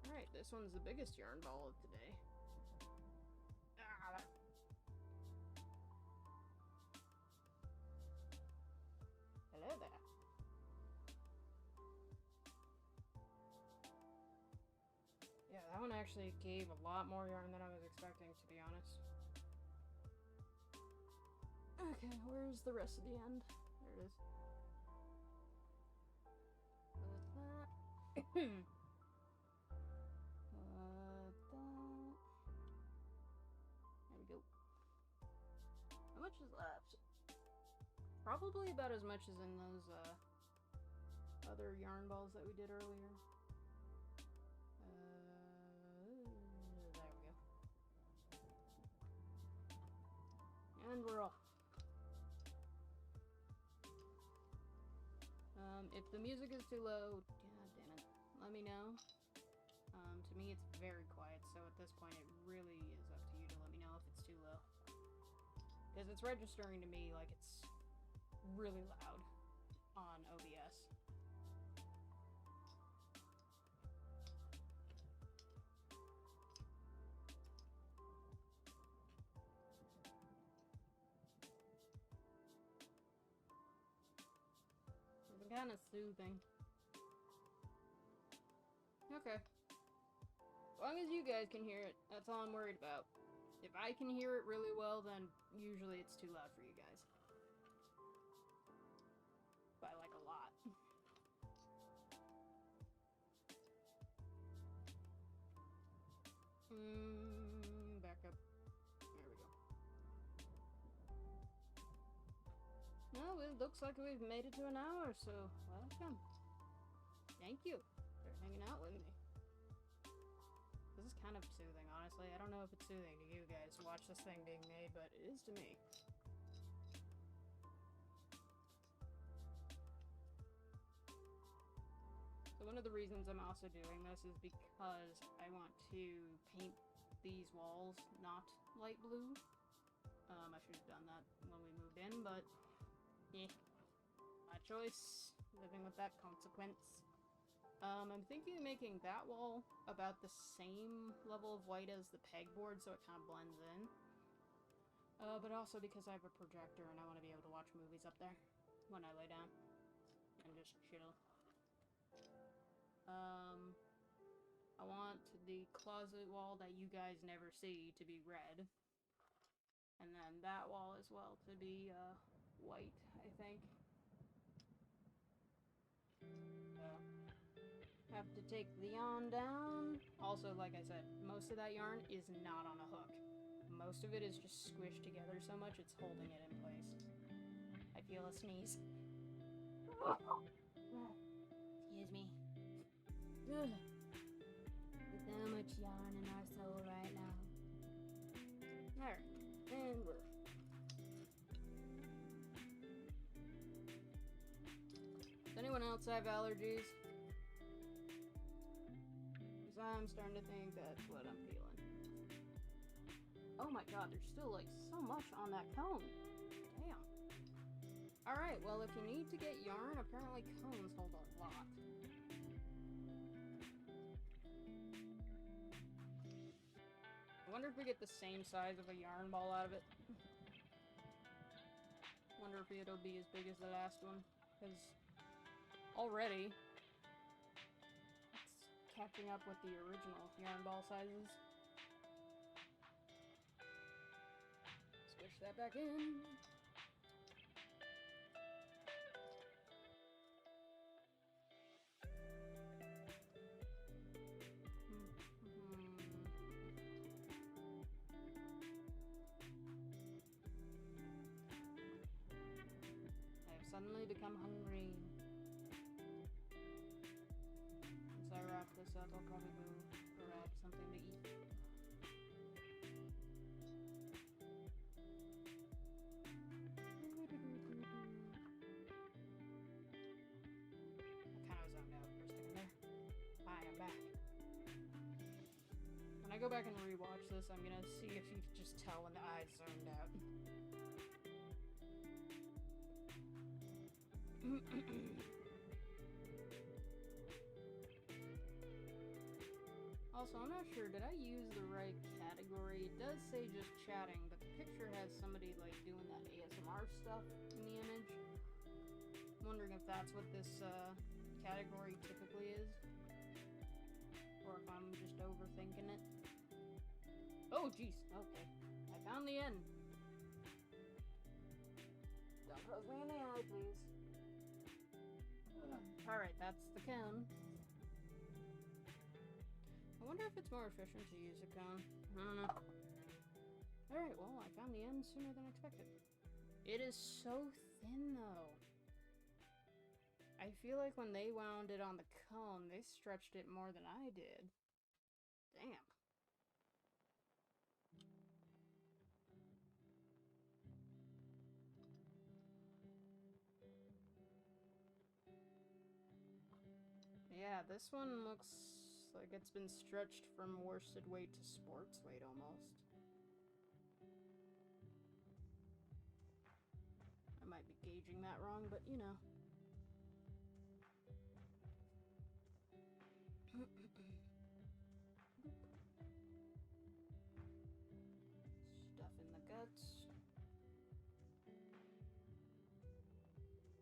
Alright, this one's the biggest yarn ball of the day. Hello there. Yeah, that one actually gave a lot more yarn than I was expecting, to be honest. Okay, where's the rest of the end? There it is. With that. There we go. How much is left? Probably about as much as in those other yarn balls that we did earlier. There we go. And we're off. If the music is too low, god damn it, let me know. To me it's very quiet, so at this point it really is up to you to let me know if it's too low. Because it's registering to me like it's really loud on OBS. It's kind of soothing. Okay. As long as you guys can hear it, that's all I'm worried about. If I can hear it really well, then usually it's too loud for you guys. By like a lot. Back up. There we go. No, it looks like we've made it to an hour, so welcome. Thank you for hanging out with me. This kind of soothing, honestly. I don't know if it's soothing to you guys to watch this thing being made, but it is to me. So one of the reasons I'm also doing this is because I want to paint these walls not light blue. I should have done that when we moved in, but yeah, my choice. Living with that consequence. I'm thinking of making that wall about the same level of white as the pegboard, so it kind of blends in. But also because I have a projector and I want to be able to watch movies up there when I lay down and just chill. I want the closet wall that you guys never see to be red. And then that wall as well to be white, I think. Have to take the yarn down. Also, like I said, most of that yarn is not on a hook. Most of it is just squished together so much it's holding it in place. I feel a sneeze. Excuse me. Ugh. There's so much yarn in our soul right now. Alright, and we're... Does anyone else have allergies? I'm starting to think that's what I'm feeling. Oh my god, there's still like so much on that cone. Damn. Alright, well if you need to get yarn, apparently cones hold a lot. I wonder if we get the same size of a yarn ball out of it. Wonder if it'll be as big as the last one. Because already catching up with the original yarn ball sizes. Squish that back in. I have suddenly become hungry. I wrap this up, I'll probably go grab something to eat. I kind of zoned out for a second there. Hi, I'm back. When I go back and rewatch this, I'm gonna see if you can just tell when the eyes zoned out. Also, I'm not sure, did I use the right category? It does say just chatting, but the picture has somebody like doing that ASMR stuff in the image. I'm wondering if that's what this category typically is. Or if I'm just overthinking it. Oh, jeez, okay. I found the end. Don't close me in the eye, please. Alright, that's the cone. I wonder if it's more efficient to use a cone. I don't know. Alright, well, I found the end sooner than expected. It is so thin, though. I feel like when they wound it on the cone, they stretched it more than I did. Damn. Yeah, this one looks like it's been stretched from worsted weight to sports weight almost. I might be gauging that wrong, but you know. Stuff in the guts.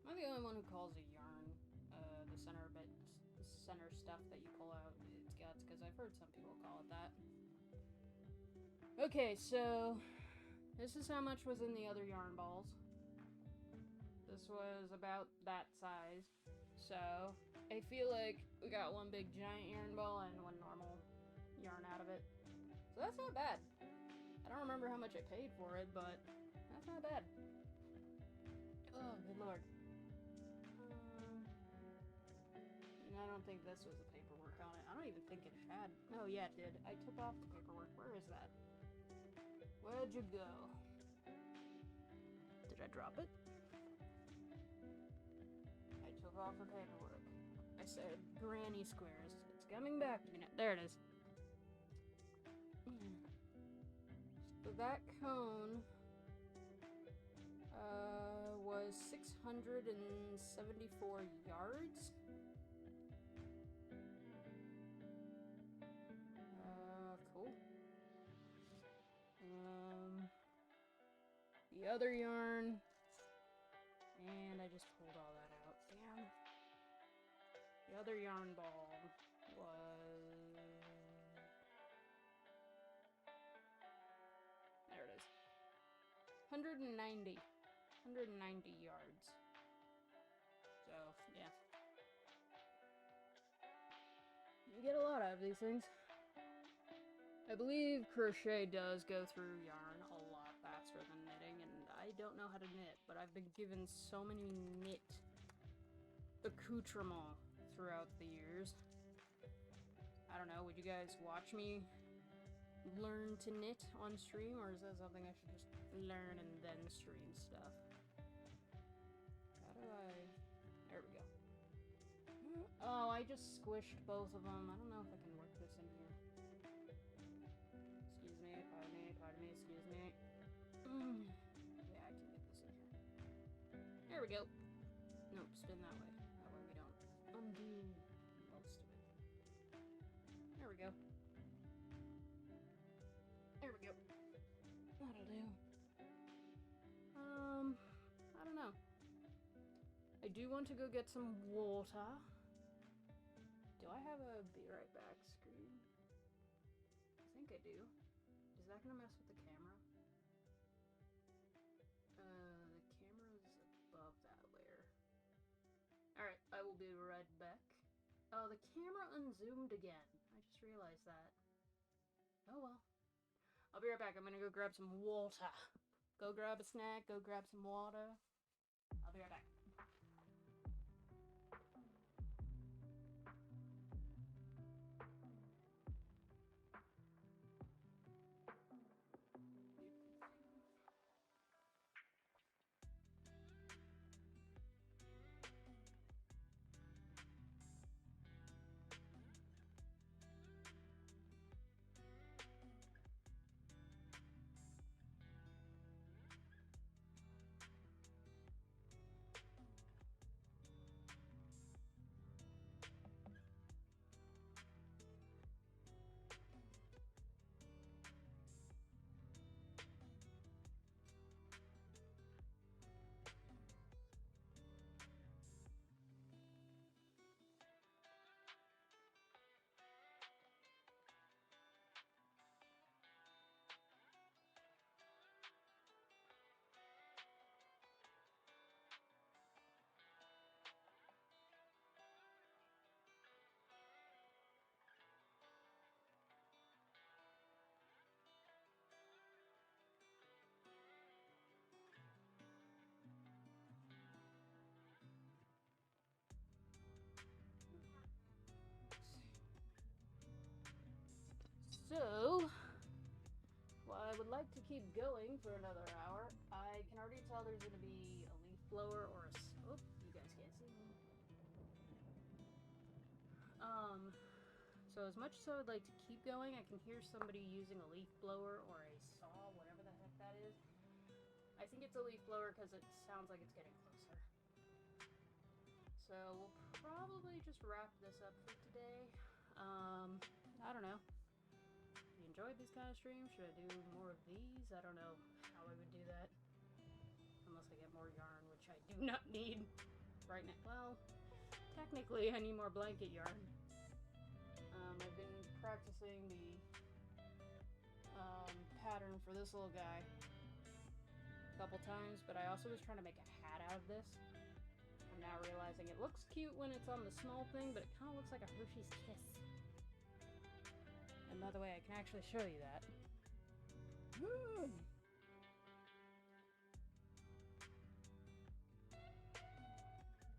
Am I the only one who calls a yarn the center bit, the center stuff that you pull out its guts? Because I've heard some people call it that. Okay, so this is how much was in the other yarn balls. This was about that size. So I feel like we got one big giant yarn ball and one normal yarn out of it. So that's not bad. I don't remember how much I paid for it, but that's not bad. Oh, good lord. I don't think this was the paperwork on it. I don't even think it had. Oh yeah, it did. I took off the paperwork. Where is that? Where'd you go? Did I drop it? I took off the paperwork. I said granny squares. It's coming back to me now. There it is. So that cone was 674 yards. Cool. The other yarn, and I just pulled all that out. Damn. The other yarn ball was... There it is. 190 yards. So, yeah. You get a lot out of these things. I believe crochet does go through yarn a lot faster than knitting, and I don't know how to knit, but I've been given so many knit accoutrements throughout the years. I don't know, would you guys watch me learn to knit on stream, or is that something I should just learn and then stream stuff? How do I... There we go. Oh, I just squished both of them. I don't know if I can work this in here. Excuse me, pardon me, excuse me. Yeah, I can get this in here. There we go. Nope, spin that way. That way we don't undo most of it. There we go. There we go. That'll do. I don't know. I do want to go get some water. Do I have a be right back screen? I think I do. Is that gonna mess with the camera? The camera's above that layer. Alright, I will be right back. Oh, the camera unzoomed again. I just realized that. Oh well. I'll be right back. I'm gonna go grab some water. Go grab a snack, go grab some water. I'll be right back. So, while I would like to keep going for another hour, I can already tell there's going to be a leaf blower or a... Oh, you guys can't see me. So as much as I would like to keep going, I can hear somebody using a leaf blower or a saw, whatever the heck that is. I think it's a leaf blower because it sounds like it's getting closer. So we'll probably just wrap this up for today. I don't know. You enjoyed this kind of stream? Should I do more of these? I don't know how I would do that. Unless I get more yarn, which I do not need right now. Well, technically I need more blanket yarn. I've been practicing the pattern for this little guy a couple times, but I also was trying to make a hat out of this. I'm now realizing it looks cute when it's on the small thing, but it kind of looks like a Hershey's Kiss. And by the way, I can actually show you that.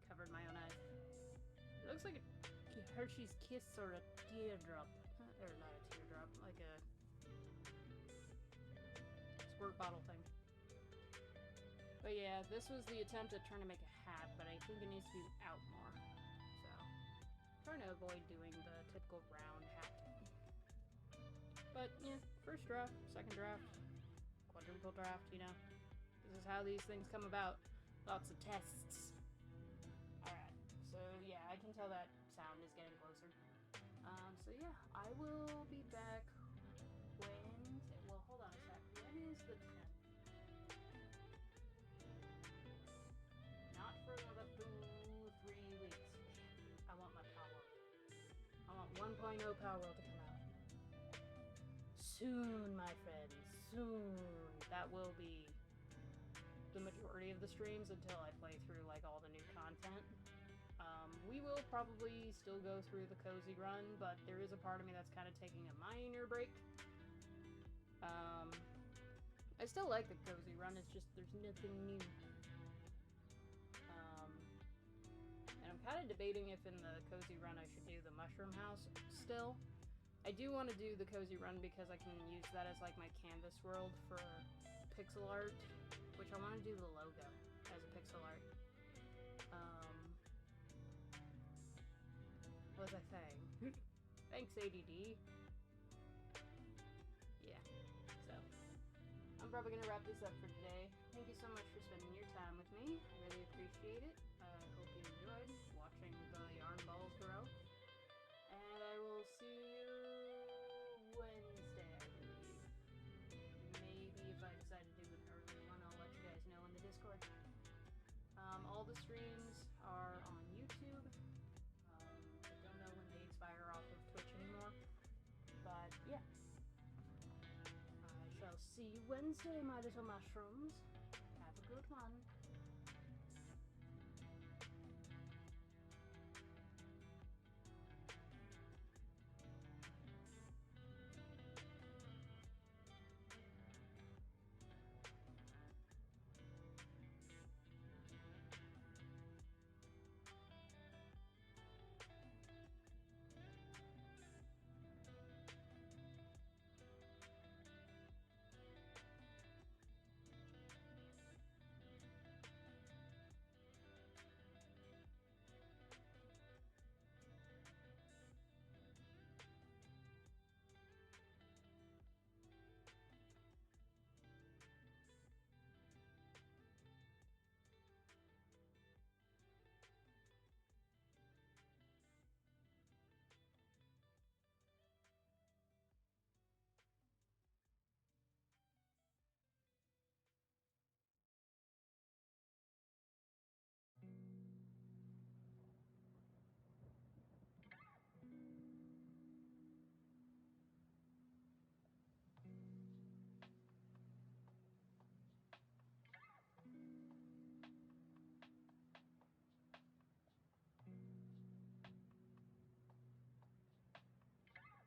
Covered my own eyes. It looks like a Hershey's Kiss or a teardrop. Or not a teardrop, like a squirt bottle thing. But yeah, this was the attempt at trying to make a hat, but I think it needs to be out more. So, trying to avoid doing the typical round hat. But yeah, first draft, second draft, quadruple draft, you know. This is how these things come about. Lots of tests. Alright, so yeah, I can tell that sound is getting closer. So yeah, I will be back Wednesday. Well, hold on a sec. When is the 10th? Not for another 3 weeks. I want my power. I want 1.0 power to come out. Soon, my friends. Soon. That will be the majority of the streams until I play through like all the new content. We will probably still go through the cozy run, but there is a part of me that's kind of taking a minor break. I still like the cozy run, it's just there's nothing new. And I'm kind of debating if in the cozy run I should do the mushroom house still. I do want to do the cozy run because I can use that as like my canvas world for pixel art, which I want to do the logo as a pixel art. What was I saying? Thanks, ADD. Yeah, so I'm probably gonna wrap this up for today. Thank you so much for spending your time with me. I really appreciate it. I hope you enjoyed watching the yarn balls grow. And I will see you Wednesday, I believe. Maybe if I decide to do an early one, I'll let you guys know in the Discord. All the streams are on YouTube. I don't know when they expire off of Twitch anymore. But yeah. I shall see you Wednesday, my little mushrooms. Have a good one.